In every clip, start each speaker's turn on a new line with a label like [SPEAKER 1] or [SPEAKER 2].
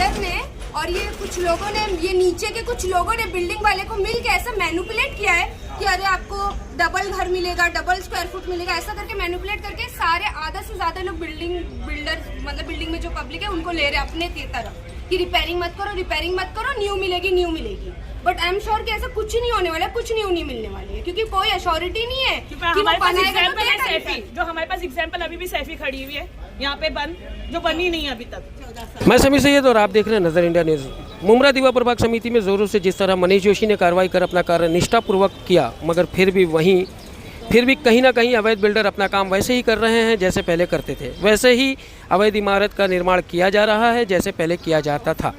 [SPEAKER 1] Builder ने और ये कुछ लोगों ने, ये नीचे के कुछ लोगों ने बिल्डिंग वाले को मिल के ऐसा मैनिपुलेट किया है कि अरे आपको डबल घर मिलेगा, डबल स्क्वायर फुट मिलेगा, ऐसा करके मैनिपुलेट करके सारे आधा से ज्यादा लोग बिल्डर मतलब बिल्डिंग में जो पब्लिक है उनको ले रहे अपने तरफ कि रिपेयरिंग मत करो, न्यू मिलेगी। बट आई एम श्योर कि ऐसा कुछ नहीं होने वाला है, कुछ न्यू मिलने वाली है, क्योंकि कोई अश्योरिटी नहीं है कि
[SPEAKER 2] हमारे पास एग्जाम्पल है सैफी, जो हमारे पास एग्जाम्पल अभी भी सैफी खड़ी हुई है यहाँ पे बंद, जो बनी नहीं है अभी तक।
[SPEAKER 3] मैं समीर सैयद और आप देख रहे हैं नजर इंडिया न्यूज। मुमरा दीवा प्रभाग समिति में जोरों से जिस तरह मनीष जोशी ने कार्रवाई कर अपना कार्य निष्ठापूर्वक किया, मगर फिर भी कहीं ना कहीं अवैध बिल्डर अपना काम वैसे ही कर रहे हैं जैसे पहले करते थे। वैसे ही अवैध इमारत का निर्माण किया जा रहा है जैसे पहले किया जाता था।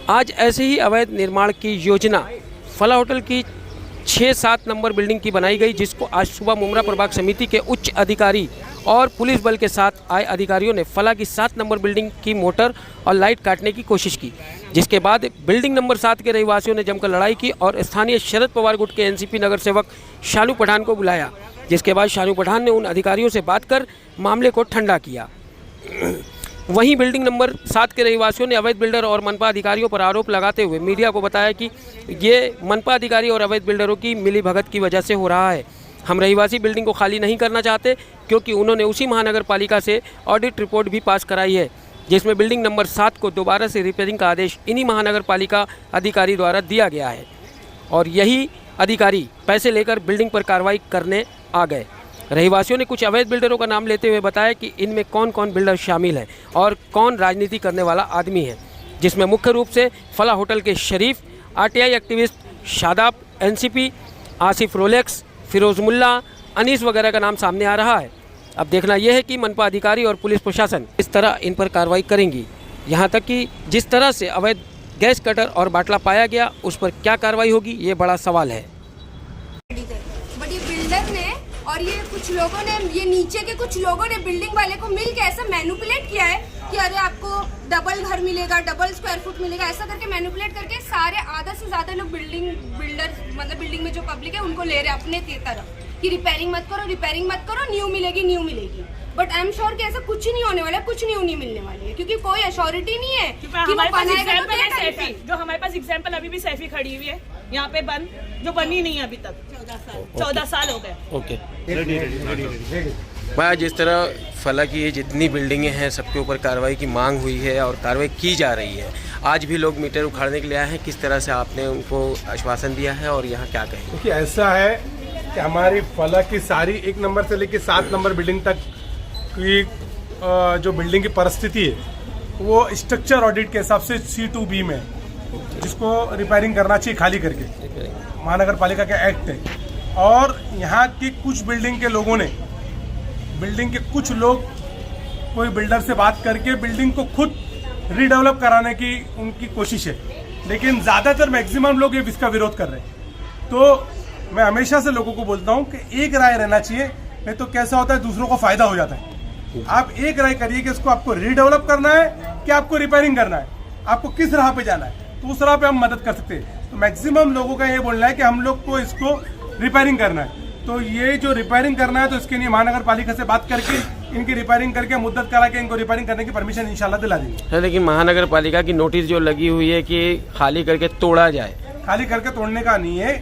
[SPEAKER 3] आज ऐसे ही अवैध निर्माण की योजना फला होटल की 6-7 नंबर बिल्डिंग की बनाई गई, जिसको आज सुबह मुमरा प्रभाग समिति के उच्च अधिकारी और पुलिस बल के साथ आए अधिकारियों ने फला की 7 नंबर बिल्डिंग की मोटर और लाइट काटने की कोशिश की, जिसके बाद बिल्डिंग नंबर 7 के रहवासियों ने जमकर लड़ाई की और स्थानीय शरद पवार गुट के एनसीपी नगर सेवक शानू पठान को बुलाया, जिसके बाद शानू पठान ने उन अधिकारियों से बात कर मामले को ठंडा किया। वहीं बिल्डिंग नंबर 7 के रहवासियों ने अवैध बिल्डर और मनपा अधिकारियों पर आरोप लगाते हुए मीडिया को बताया कि ये मनपा अधिकारी और अवैध बिल्डरों की मिलीभगत की वजह से हो रहा है। हम रहवासी बिल्डिंग को खाली नहीं करना चाहते, क्योंकि उन्होंने उसी महानगर पालिका से ऑडिट रिपोर्ट भी पास कराई है, जिसमें बिल्डिंग नंबर 7 को दोबारा से रिपेयरिंग का आदेश इन्हीं महानगर पालिका अधिकारी द्वारा दिया गया है और यही अधिकारी पैसे लेकर बिल्डिंग पर कार्रवाई करने आ गए। रहवासियों ने कुछ अवैध बिल्डरों का नाम लेते हुए बताया कि इनमें कौन कौन बिल्डर शामिल है और कौन राजनीति करने वाला आदमी है, जिसमें मुख्य रूप से फला होटल के Sharif, RTI activist Shadab, NCP, Asif Rolex, Firoz Mulla, Anees वगैरह का नाम सामने आ रहा है। अब देखना यह है कि मनपा अधिकारी और पुलिस प्रशासन इस तरह इन पर कार्रवाई करेंगी। यहाँ तक कि जिस तरह से अवैध गैस कटर और बाटला पाया गया, उस पर क्या कार्रवाई होगी, ये बड़ा सवाल है।
[SPEAKER 1] बट ये बिल्डर ने और ये कुछ लोगों ने, ये नीचे के कुछ लोगों ने बिल्डिंग वाले को मिल के ऐसा मैनिपुलेट किया है कि अरे आपको डबल घर मिलेगा, डबल स्क्वायर फुट मिलेगा, ऐसा करके मैनिपुलेट करके सारे आधा से ज्यादा लोग बिल्डर मतलब बिल्डिंग में जो पब्लिक है उनको ले रहे अपने तरफ कि रिपेयरिंग मत करो, न्यू मिलेगी। बट आई एम श्योर कि ऐसा कुछ नहीं होने वाला है, कुछ न्यू मिलने वाली है, क्योंकि कोई अश्योरिटी नहीं है कि
[SPEAKER 2] हमारे पास एग्जाम्पल है सैफी, जो हमारे पास एग्जाम्पल अभी भी सैफी खड़ी हुई है यहाँ पे बंद, जो बनी नहीं है अभी तक। 14 साल हो गए।
[SPEAKER 3] ओके भाई, जिस तरह फला की ये जितनी बिल्डिंगें हैं सबके ऊपर कार्रवाई की मांग हुई है और कार्रवाई की जा रही है, आज भी लोग मीटर उखाड़ने के लिए आए हैं, किस तरह से आपने उनको आश्वासन दिया है और यहाँ क्या कहें?
[SPEAKER 4] क्योंकि ऐसा है कि हमारी फला की सारी 1 नंबर से लेकर 7 नंबर बिल्डिंग तक की जो बिल्डिंग की परिस्थिति है वो स्ट्रक्चर ऑडिट के हिसाब से C2B में, जिसको रिपेयरिंग करना चाहिए खाली करके, महानगर पालिका का एक्ट है। और यहाँ की कुछ बिल्डिंग के लोगों ने, बिल्डिंग के कुछ लोग कोई बिल्डर से बात करके बिल्डिंग को खुद रीडेवलप कराने की उनकी कोशिश है, लेकिन ज़्यादातर मैक्सिमम लोग इसका विरोध कर रहे हैं। तो मैं हमेशा से लोगों को बोलता हूँ कि एक राय रहना चाहिए, नहीं तो कैसा होता है दूसरों को फायदा हो जाता है। आप एक राय करिए कि इसको आपको रीडेवलप करना है कि आपको रिपेयरिंग करना है, आपको किस राह पे जाना है, तो उस राह पे हम मदद कर सकते हैं। तो मैक्सिमम लोगों का ये बोलना है कि हम लोग को इसको रिपेयरिंग करना है। तो ये जो रिपेयरिंग करना है तो इसके लिए महानगर पालिका से बात करके इनकी रिपेयरिंग करके मुद्दत करा के इनको रिपेयरिंग करने की परमिशन इंशाल्लाह दिला देंगे।
[SPEAKER 3] लेकिन महानगर पालिका की नोटिस जो लगी हुई है कि खाली करके तोड़ा जाए,
[SPEAKER 4] खाली करके तोड़ने का नहीं है,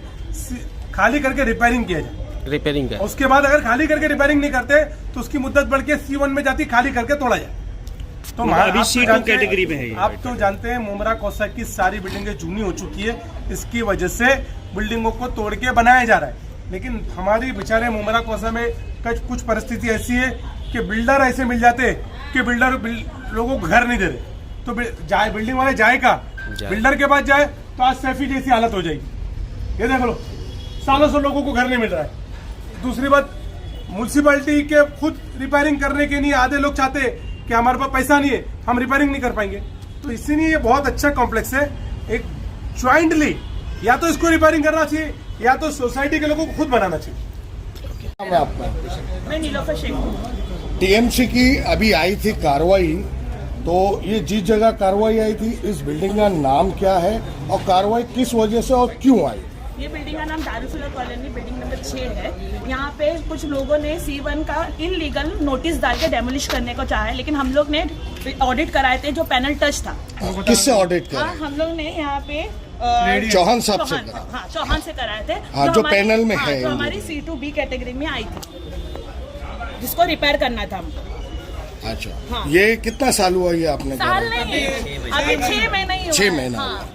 [SPEAKER 4] खाली करके रिपेयरिंग किया जाए,
[SPEAKER 3] रिपेयरिंग का।
[SPEAKER 4] उसके बाद अगर खाली करके रिपेयरिंग नहीं करते तो उसकी मुद्दत बढ़ के C1 में जाती, खाली करके तोड़ा जाए। तो
[SPEAKER 5] अभी C2 कैटेगरी में है।
[SPEAKER 4] आप तो जानते हैं मुमरा कौसा की सारी बिल्डिंगें जूनी हो चुकी है, इसकी वजह से बिल्डिंगों को तोड़ के बनाया जा रहा है। लेकिन हमारी बेचारे मुमरा कौसा में कुछ परिस्थिति ऐसी है कि बिल्डर ऐसे मिल जाते कि बिल्डर लोगों को घर नहीं दे रहे, तो जाए बिल्डिंग वाले जाए का बिल्डर के पास जाए तो आज सैफी जैसी हालत हो जाएगी। ये देख लो, सालों से लोगों को घर नहीं मिल रहा है। दूसरी बात, म्यूनसिपैलिटी के खुद रिपेयरिंग करने के लिए आधे लोग चाहते हैं कि हमारे पास पैसा नहीं है, हम रिपेयरिंग नहीं कर पाएंगे। तो इसीलिए ये बहुत अच्छा कॉम्प्लेक्स है, एक ज्वाइंटली या तो इसको रिपेयरिंग करना चाहिए या तो सोसाइटी के लोगों को खुद बनाना चाहिए।
[SPEAKER 2] मैं नीलोफर शेख हूँ।
[SPEAKER 6] टीएमसी की अभी आई थी कार्रवाई, तो ये जिस जगह कार्रवाई आई थी इस बिल्डिंग का नाम क्या है और कार्रवाई किस वजह से और क्यों आई?
[SPEAKER 2] ये बिल्डिंग का नाम दारुसुला कॉलोनी बिल्डिंग नंबर 6 है। यहाँ पे कुछ लोगों ने C1 का इलीगल नोटिस डाल के डेमोलिश करने को चाहा है, लेकिन हम लोग ने ऑडिट कराए थे जो पैनल टच था।
[SPEAKER 6] किससे ऑडिट
[SPEAKER 2] हाँ,
[SPEAKER 6] करा?
[SPEAKER 2] हम लोग ने यहाँ पे
[SPEAKER 6] चौहान साहब से करा?
[SPEAKER 2] हाँ, चौहान से कराए थे।
[SPEAKER 6] हाँ, जो पैनल में है।
[SPEAKER 2] जो हमारी C2B कैटेगरी में आई थी, जिसको रिपेयर करना था हमको।
[SPEAKER 6] अच्छा,
[SPEAKER 2] हाँ।
[SPEAKER 6] ये कितना साल हुआ ये आपने
[SPEAKER 2] साल
[SPEAKER 6] करा?
[SPEAKER 2] नहीं, अभी 6 महीना ही हुआ
[SPEAKER 6] 6
[SPEAKER 2] है।
[SPEAKER 6] महीना
[SPEAKER 2] हाँ।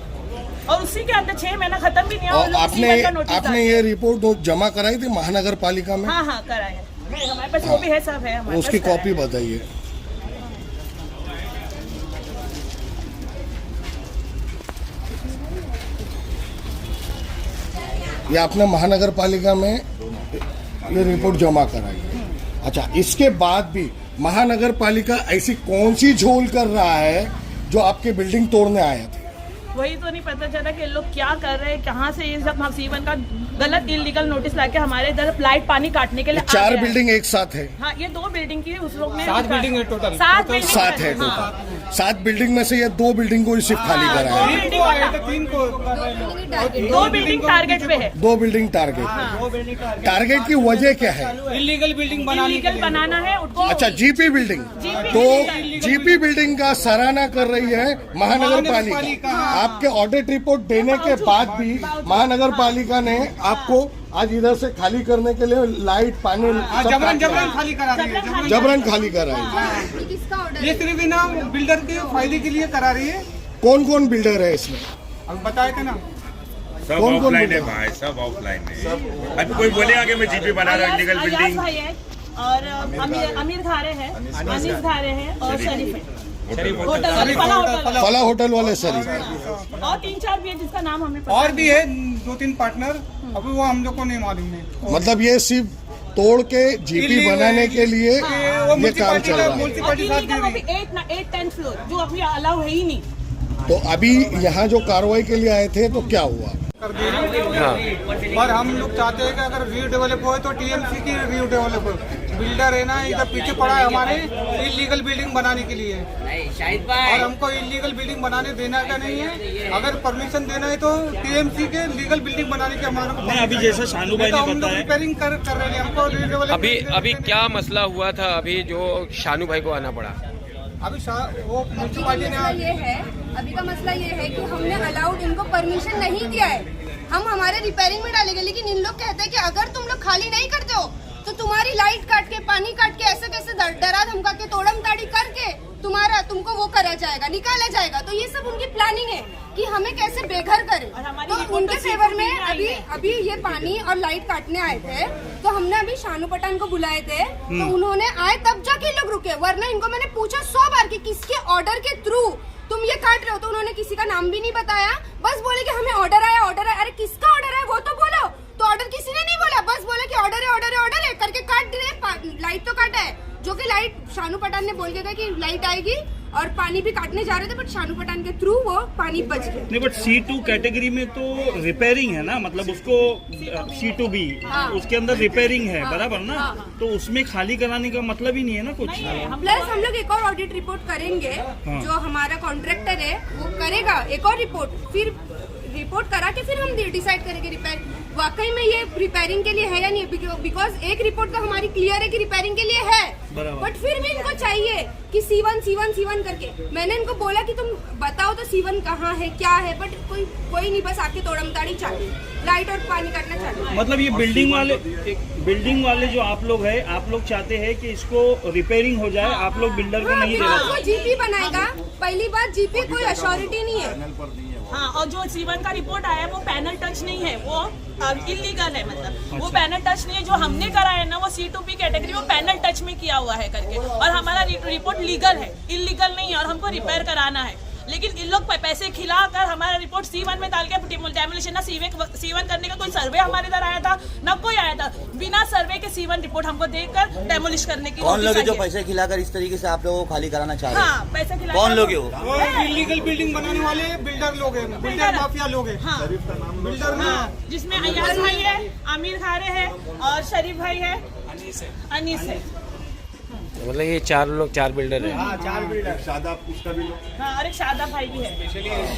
[SPEAKER 2] और उसी के अंदर 6 महीना खत्म भी नहीं हुआ।
[SPEAKER 6] और आपने ये रिपोर्ट जमा कराई थी महानगर पालिका में?
[SPEAKER 2] हाँ, करा है। हमारे पास वो भी है, सब है हमारे
[SPEAKER 6] उसकी
[SPEAKER 2] पास, करा
[SPEAKER 6] कॉपी
[SPEAKER 2] है।
[SPEAKER 6] बताइए। ये आपने महानगर पालिका में ये रिपोर्ट जमा कराई है। अच्छा, इसके बाद भी महानगर पालिका ऐसी कौन सी झोल कर रहा है जो आपके बिल्डिंग तोड़ने आए थे?
[SPEAKER 2] वही तो नहीं पता चला कि लोग क्या कर रहे हैं, कहाँ से ये सब C1 का गलत इलीगल नोटिस लाके हमारे इधर लाइट पानी काटने के लिए
[SPEAKER 6] 4 बिल्डिंग एक साथ है?
[SPEAKER 2] हाँ, ये 2 बिल्डिंग की उस लोग ने
[SPEAKER 7] 7 बिल्डिंग है टोटल।
[SPEAKER 2] 7 बिल्डिंग
[SPEAKER 6] 7 है
[SPEAKER 2] हाँ।
[SPEAKER 6] टोटल। 7 बिल्डिंग में से ये 2 बिल्डिंग को ही सिर्फ खाली करा है।
[SPEAKER 2] 2 बिल्डिंग टारगेट पे है।
[SPEAKER 6] 2 बिल्डिंग टारगेट। टारगेट की वजह क्या है?
[SPEAKER 7] इलीगल बिल्डिंग
[SPEAKER 2] इलीगल बनाना है उनको।
[SPEAKER 6] अच्छा, जीपी बिल्डिंग। तो जीपी बिल्डिंग का सराहना कर रही है महानगर पालिका। आपके ऑडिट रिपोर्ट देने के बाद भी महानगर पालिका ने आपको आज इधर से खाली करने के लिए लाइट पानी
[SPEAKER 7] जबरन खाली करा रही है।
[SPEAKER 6] जबरन खाली करा है।
[SPEAKER 1] किसका ऑर्डर
[SPEAKER 7] ये सिर्फ ना बिल्डर के फायदे के लिए करा रही है।
[SPEAKER 6] कौन कौन बिल्डर है इसमें?
[SPEAKER 7] अब बताए थे ना,
[SPEAKER 8] सब
[SPEAKER 6] कौन
[SPEAKER 8] ऑफलाइन है
[SPEAKER 6] बोला?
[SPEAKER 8] भाई, सब ऑफलाइन है। अभी कोई बोलेगा कि मैं जीपी बना रहा हूँ इलीगल
[SPEAKER 2] अयाज
[SPEAKER 8] बिल्डिंग।
[SPEAKER 2] भाई है और अमीर घारे है, अनीस घारे है और शरीफ है। होटल फला होटल
[SPEAKER 6] फला होटल वाले सर।
[SPEAKER 2] और 3-4 भी है जिसका नाम हमें पता
[SPEAKER 7] और भी है 2-3 पार्टनर, अभी वो हम लोग को नहीं मालूम है।
[SPEAKER 6] मतलब ये सिर्फ तोड़ के जीपी बनाने के लिए
[SPEAKER 7] वो
[SPEAKER 6] ये काम चल रहा है।
[SPEAKER 7] म्यूनसिपालिटी साथ दे रही है।
[SPEAKER 2] 8-10 फ्लोर जो अभी अलाउ है ही नहीं।
[SPEAKER 6] तो अभी यहाँ जो कार्रवाई के लिए आए थे तो क्या हुआ?
[SPEAKER 7] कर दी है। और हम लोग चाहते हैं कि अगर रीडेवलप हो तो टीएमसी की रीडेवलप हो। बिल्डर है ना इधर पीछे पड़ा है हमारे इलीगल बिल्डिंग बनाने के लिए, और हमको इलीगल बिल्डिंग बनाने देना का नहीं है। अगर परमिशन देना है तो टीएमसी के लीगल बिल्डिंग बनाने के हमारे को।
[SPEAKER 5] अभी जैसा शानू भाई ने
[SPEAKER 7] हम लोग
[SPEAKER 5] बताया,
[SPEAKER 7] रिपेयरिंग कर रहे हैं, हमको रीडेवलप
[SPEAKER 3] अभी क्या मसला हुआ था अभी जो शानू भाई को आना पड़ा?
[SPEAKER 7] अभी वो म्यूनसिपालिटी ने
[SPEAKER 1] ये है, अभी का मसला ये है कि हमने अलाउड इनको परमिशन नहीं दिया है। हम हमारे रिपेयरिंग में डालेंगे, लेकिन इन लोग कहते हैं कि अगर तुम लोग खाली नहीं करते हो तो तुम्हारी लाइट काट के, पानी काट के, ऐसे कैसे डरा धमका के, तोड़म ताड़ी करके तुमको वो करा जाएगा, निकाला जाएगा। तो ये सब उनकी प्लानिंग है कि हमें कैसे बेघर करें। तो उनके फेवर में अभी ये पानी और लाइट काटने आए थे, तो हमने अभी शानू पठान को बुलाए थे। तो उन्होंने आए तब जाके ये लोग रुके, वरना इनको मैंने पूछा 100 बार कि किसके ऑर्डर के थ्रू तुम ये काट रहे हो, तो उन्होंने किसी का नाम भी नहीं बताया। बस बोले कि हमें ऑर्डर आया। अरे किसका ऑर्डर है वो तो बोलो। तो ऑर्डर किसी ने नहीं बोला, बस बोले कि ऑर्डर है करके काट दिए। लाइट तो काटा है, जो कि लाइट शानू पठान ने बोल के गया कि लाइट आएगी, और पानी भी काटने जा रहे थे, बट शानू पठान के थ्रू वो पानी बच गया।
[SPEAKER 5] नहीं बट C2 कैटेगरी में तो रिपेयरिंग है ना, मतलब उसको C2B उसके अंदर रिपेयरिंग है, बराबर ना? तो उसमें खाली कराने का मतलब ही नहीं है ना कुछ।
[SPEAKER 1] प्लस हम लोग एक और ऑडिट रिपोर्ट करेंगे। जो हमारा कॉन्ट्रैक्टर है वो करेगा एक और रिपोर्ट, फिर रिपोर्ट करा के फिर हम डिसाइड करेंगे रिपेयर वाकई में ये रिपेयरिंग के लिए है या नहीं। बिकॉज एक रिपोर्ट तो हमारी क्लियर है कि रिपेयरिंग के लिए है, बट फिर भी इनको चाहिए कि C1 करके। मैंने इनको बोला कि तुम बताओ तो C1 कहाँ है, क्या है, बट कोई नहीं, बस आके तोड़म ताड़ी चाहिए, लाइट और पानी काटना चाहिए।
[SPEAKER 5] मतलब ये बिल्डिंग वाले जो आप लोग हैं, आप लोग चाहते हैं कि इसको रिपेयरिंग हो जाए, आप लोग बिल्डर को नहीं देना
[SPEAKER 1] वो जीपी बनाएगा। पहली बात, जीपी कोई अश्योरिटी नहीं है।
[SPEAKER 2] हाँ, और जो C1 का रिपोर्ट आया वो पैनल टच नहीं है, वो इलीगल है। मतलब वो पैनल टच नहीं है। जो हमने करा है ना वो C2B कैटेगरी, वो पैनल टच में किया हुआ है करके, और हमारा रिपोर्ट लीगल है, इलीगल नहीं है, और हमको रिपेयर कराना है। लेकिन इन लोग पैसे खिलाकर हमारा रिपोर्ट C1 में डाल के डेमोलिशन, ना C1 करने का कोई सर्वे हमारे इधर आया था, न कोई आया था। बिना सर्वे के C1 रिपोर्ट हमको देकर डेमोलिश करने की।
[SPEAKER 9] कौन लोग हैं जो पैसे खिलाकर इस तरीके से आप लोगों को खाली कराना चाह रहे हैं?
[SPEAKER 2] हाँ, पैसे खिला।
[SPEAKER 9] कौन लोग हैं वो?
[SPEAKER 7] इलीगल बिल्डिंग बनाने वाले बिल्डर लोग हैं, बिल्डर माफिया लोग हैं।
[SPEAKER 2] हाँ,
[SPEAKER 7] बिल्डर में
[SPEAKER 2] जिसमें अयाज भाई है, आमिर खारे है और शरीफ भाई है, अनीस है।
[SPEAKER 3] मतलब ये चार बिल्डर है।
[SPEAKER 6] शादाब उसका भी लो।
[SPEAKER 2] हाँ, और एक शादा भाई भी है।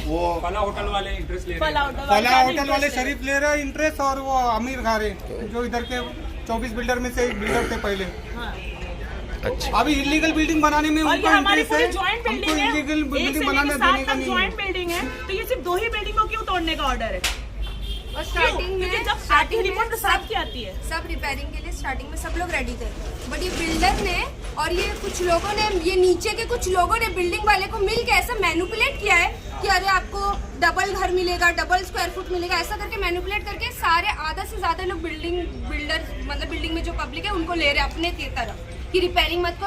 [SPEAKER 6] वो
[SPEAKER 2] फला होटल
[SPEAKER 7] फला होटल वाले शरीफ ले रहे हैं इंटरेस्ट, और वो अमीर खा रहे जो इधर के 24 बिल्डर में से एक बिल्डर थे पहले।
[SPEAKER 3] अच्छा,
[SPEAKER 7] अभी इलीगल बिल्डिंग बनाने में
[SPEAKER 2] और ये
[SPEAKER 7] उनको
[SPEAKER 2] हमारी
[SPEAKER 7] इंटरेस्ट
[SPEAKER 2] पूरी
[SPEAKER 7] है,
[SPEAKER 2] ज्वाइंट
[SPEAKER 7] हमको
[SPEAKER 2] बिल्डिंग है,
[SPEAKER 7] इलीगल
[SPEAKER 2] एक से
[SPEAKER 7] बिल्डिंग बनाने
[SPEAKER 2] लेकर
[SPEAKER 7] देने
[SPEAKER 2] 7
[SPEAKER 7] का
[SPEAKER 2] तक
[SPEAKER 7] नहीं
[SPEAKER 2] ज्वाइंट
[SPEAKER 7] है।
[SPEAKER 2] बिल्डिंग है, तो ये सिर्फ 2 ही बिल्डिंगों क्यों तोड़ने का ऑर्डर है?
[SPEAKER 1] और स्टार्टिंग में
[SPEAKER 2] क्योंकि जब स्टार्टिंग रिपोर्ट तो साफ की आती है।
[SPEAKER 1] सब रिपेयरिंग के लिए स्टार्टिंग में सब लोग रेडी थे, बट ये बिल्डर ने और ये कुछ लोगों ने, ये नीचे के कुछ लोगों ने बिल्डिंग वाले को मिल के ऐसा मैनिपुलेट किया है कि अरे आपको डबल घर मिलेगा, डबल स्क्वायर फुट मिलेगा, ऐसा करके मैनिपुलेट करके सारे आधा से ज्यादा लोग बिल्डिंग में जो पब्लिक है उनको ले रहे हैं अपने तरफ कि रिपेयरिंग मत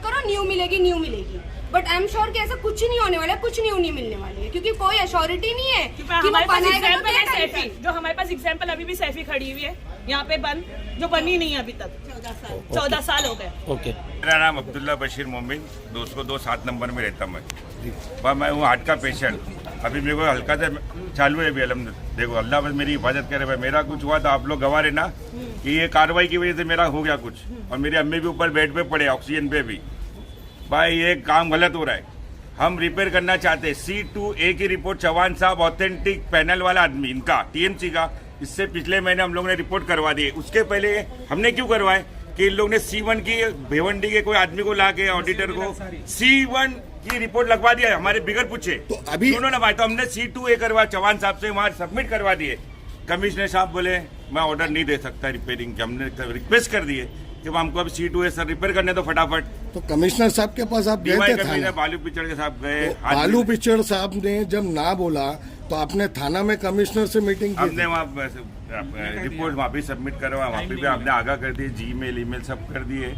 [SPEAKER 1] करो, न्यू मिलेगी। बट आई एम श्योर कि ऐसा कुछ नहीं होने वाला है, कुछ न्यू नहीं मिलने वाली है, क्योंकि कोई अश्योरिटी नहीं है कि वो
[SPEAKER 2] हमारे पास
[SPEAKER 1] बनाएगा तो
[SPEAKER 2] एग्जाम्पल है
[SPEAKER 1] क्या
[SPEAKER 2] सैफी, जो हमारे पास एग्जाम्पल अभी भी सैफी खड़ी हुई है यहाँ पे बंद, जो बनी नहीं है अभी तक। 14 साल हो गए।
[SPEAKER 3] ओके।
[SPEAKER 8] मेरा नाम अब्दुल्ला बशीर मोमिन, 207 नंबर में रहता मैं हूँ हार्ट का पेशेंट। अभी मेरे को हल्का से चालू है भी अल्हम्दुलिल्लाह। देखो अल्लाह बस मेरी हिफाजत करे भाई, मेरा कुछ हुआ तो आप लोग गवाह रहे ना कि ये कार्रवाई की वजह से मेरा हो गया कुछ, और मेरी अम्मी भी ऊपर बेड पे पड़े ऑक्सीजन पे भी। भाई ये काम गलत हो रहा है, हम रिपेयर करना चाहते हैं। C2A की रिपोर्ट चौहान साहब ऑथेंटिक पैनल वाला आदमी, इनका TMC का, इससे पिछले महीने हम लोगों ने रिपोर्ट करवा दी। उसके पहले हमने क्यों करवाए कि इन लोग ने C1 की भिवंडी के कोई आदमी को ला के ऑडिटर को C1 की रिपोर्ट लगवा दिया हमारे बिगर पूछे।
[SPEAKER 6] तो अभी
[SPEAKER 8] सुनो ना भाई, तो हमने C2A करवा चौहान साहब से वहां सबमिट करवा दिए। कमिश्नर साहब बोले मैं ऑर्डर नहीं दे सकता रिपेयरिंग के, हमने रिक्वेस्ट कर दिए कि हमको अब C2A सर रिपेयर करने दो फटाफट।
[SPEAKER 6] तो कमिश्नर साहब के पास आप गए थे थाना?
[SPEAKER 8] बालू पिचड़ के साहब गए।
[SPEAKER 6] तो बालू पिचड़ साहब ने जब ना बोला तो आपने थाना में कमिश्नर से मीटिंग की?
[SPEAKER 8] हमने वहाँ रिपोर्ट वहाँ भी सबमिट करवा, वहाँ पे भी आपने आगाह कर दिए, Gmail ईमेल सब कर दिए।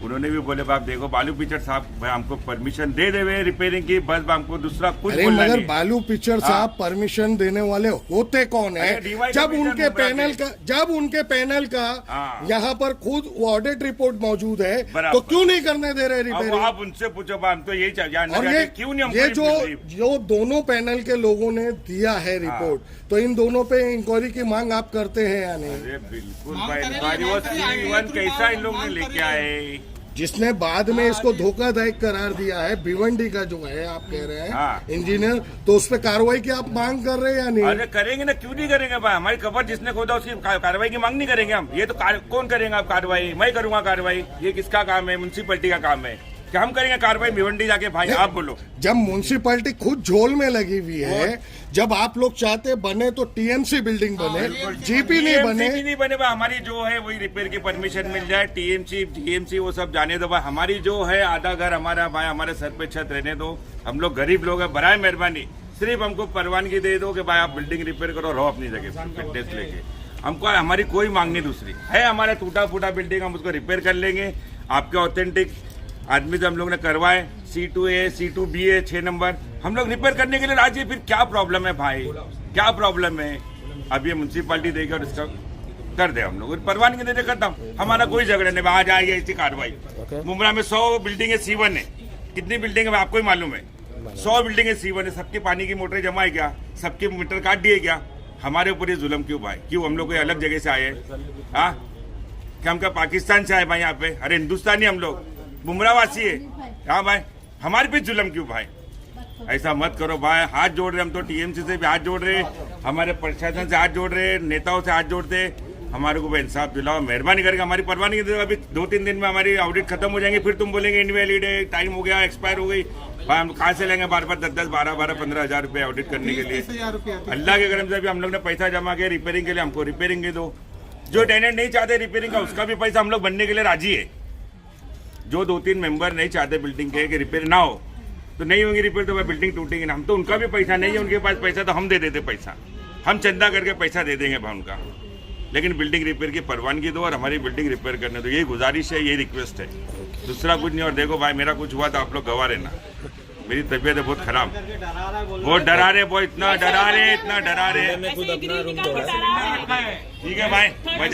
[SPEAKER 8] उन्होंने भी बोले बाप देखो बालू पिचड़ साहब भाई हमको परमिशन दे देवे रिपेयरिंग की, बस हमको दूसरा कुछ
[SPEAKER 6] अरे
[SPEAKER 8] बोलना
[SPEAKER 6] मगर
[SPEAKER 8] नहीं।
[SPEAKER 6] बालू पिचड़ साहब परमिशन देने वाले होते कौन है?
[SPEAKER 8] अरे DY
[SPEAKER 6] जब
[SPEAKER 8] कमिश्नर
[SPEAKER 6] उनके पैनल का
[SPEAKER 8] हाँ।
[SPEAKER 6] यहाँ पर खुद ऑडिट रिपोर्ट मौजूद है,
[SPEAKER 8] बराबर।
[SPEAKER 6] तो क्यों नहीं करने दे रहे
[SPEAKER 8] अब
[SPEAKER 6] रिपेयरिंग?
[SPEAKER 8] आप उनसे पूछो हम तो यही जानना
[SPEAKER 6] और
[SPEAKER 8] चाहते हैं, क्यों नहीं हमको
[SPEAKER 6] ये
[SPEAKER 8] रिपोर्ट दी?
[SPEAKER 6] जो दोनों पैनल के लोगों ने दिया है रिपोर्ट, तो इन दोनों पे इंक्वायरी की मांग आप करते हैं या नहीं?
[SPEAKER 8] अरे बिल्कुल भाई, वो C1 कैसा इन लोग ने लेके आए?
[SPEAKER 6] जिसने बाद में इसको धोखादायक करार दिया है, भिवंडी का जो है आप कह रहे हैं
[SPEAKER 8] हाँ।
[SPEAKER 6] इंजीनियर, तो उस पर कार्रवाई की आप मांग कर रहे हैं या नहीं?
[SPEAKER 8] अरे करेंगे ना, क्यों नहीं करेंगे भाई? हमारी कबर जिसने खोदा उसकी कार्रवाई की मांग नहीं करेंगे हम? ये तो कौन करेगा आप कार्रवाई? मैं करूंगा कार्रवाई? ये किसका काम है? म्युनिसिपैलिटी का काम है कि हम करेंगे कार्रवाई भिवंडी जाके? भाई आप बोलो।
[SPEAKER 6] जब म्युनिसिपैलिटी खुद झोल में लगी हुई है, जब आप लोग चाहते बने तो TMC बिल्डिंग बने, GP नहीं बने।
[SPEAKER 8] TMC नहीं बने भाई, हमारी जो है वही रिपेयर की परमिशन मिल जाए। TMC वो सब जाने दो भाई, हमारी जो है आधा घर हमारा भाई, हमारे सर पे छत रहने दो। हम लोग गरीब लोग हैं, बराए मेहरबानी सिर्फ हमको परवानगी दे दो कि भाई आप बिल्डिंग रिपेयर करो, रहो अपनी जगह फिटनेस लेके। हमको हमारी कोई मांग नहीं दूसरी है। हमारा टूटा फूटा बिल्डिंग हम उसको रिपेयर कर लेंगे। आपके ऑथेंटिक आदमी से हम लोग ने करवाए, C2A C2BA 6 नंबर हम लोग रिपेयर करने के लिए राजी। फिर क्या प्रॉब्लम है भाई, क्या प्रॉब्लम है? अब ये म्युनिसिपैलिटी देगी और इसका कर दे, हम लोग परवानगी दे दे, खत्म। हमारा कोई झगड़ा नहीं, आ जाएगी ऐसी कार्रवाई। मुंब्रा में 100 बिल्डिंग है, C1 है। कितनी बिल्डिंग है आपको ही मालूम है? 100 बिल्डिंग है, C1 है। सबकी पानी की मोटरें जमा है क्या? सबके मीटर काट दिए क्या? हमारे ऊपर ये जुल्म क्यों भाई? क्यों हम लोग कोई अलग जगह से आए हैं? हाँ, क्या हम क्या पाकिस्तान से आए भाई यहाँ पे? अरे हिंदुस्तानी हम लोग, मुमरावासी है। हाँ भाई, हमारे पे जुल्म क्यों भाई? ऐसा मत करो भाई। हाथ जोड़ रहे हम तो, TMC से भी हाथ जोड़ रहे, हमारे प्रशासन से हाथ जोड़ रहे, नेताओं से हाथ जोड़ते। हमारे को इंसाफ दिलाओ, मेहरबानी करके हमारी परवानगी दे दो। अभी 2-3 दिन में हमारी ऑडिट खत्म हो जाएंगे, फिर तुम बोलेंगे इनवैलिड है, टाइम हो गया, एक्सपायर हो गई। भाई हम कहाँ से लेंगे बार 10-10, 12-12, 15 हजार रुपए ऑडिट करने के लिए? अल्लाह के करम से भी हम लोग ने पैसा जमा किया रिपेयरिंग के लिए, हमको रिपेयरिंग दे दो। जो टेनेंट नहीं चाहते रिपेयरिंग का, उसका भी पैसा हम लोग बनने के लिए राजी है। जो 2-3 मेंबर नहीं चाहते बिल्डिंग के कि रिपेयर ना हो, तो नहीं होंगी रिपेयर, तो भाई बिल्डिंग टूटेगी ना। हम तो उनका भी पैसा नहीं है, उनके पास पैसा तो हम दे देते पैसा, हम चंदा करके पैसा दे देंगे भाई उनका। लेकिन बिल्डिंग रिपेयर की परवानगी दो और हमारी बिल्डिंग रिपेयर करने दो, यही गुजारिश है, यही रिक्वेस्ट है, दूसरा कुछ नहीं। और देखो भाई, मेरा कुछ हुआ तो आप लोग गवाह रहना। मेरी तबीयत है बहुत खराब, बहुत डरा रहे, बहुत इतना डरा रहे।
[SPEAKER 2] ऐसे ही ग्रीन निकाल के डरा रहे हैं।
[SPEAKER 8] ठीक है भाई, मैं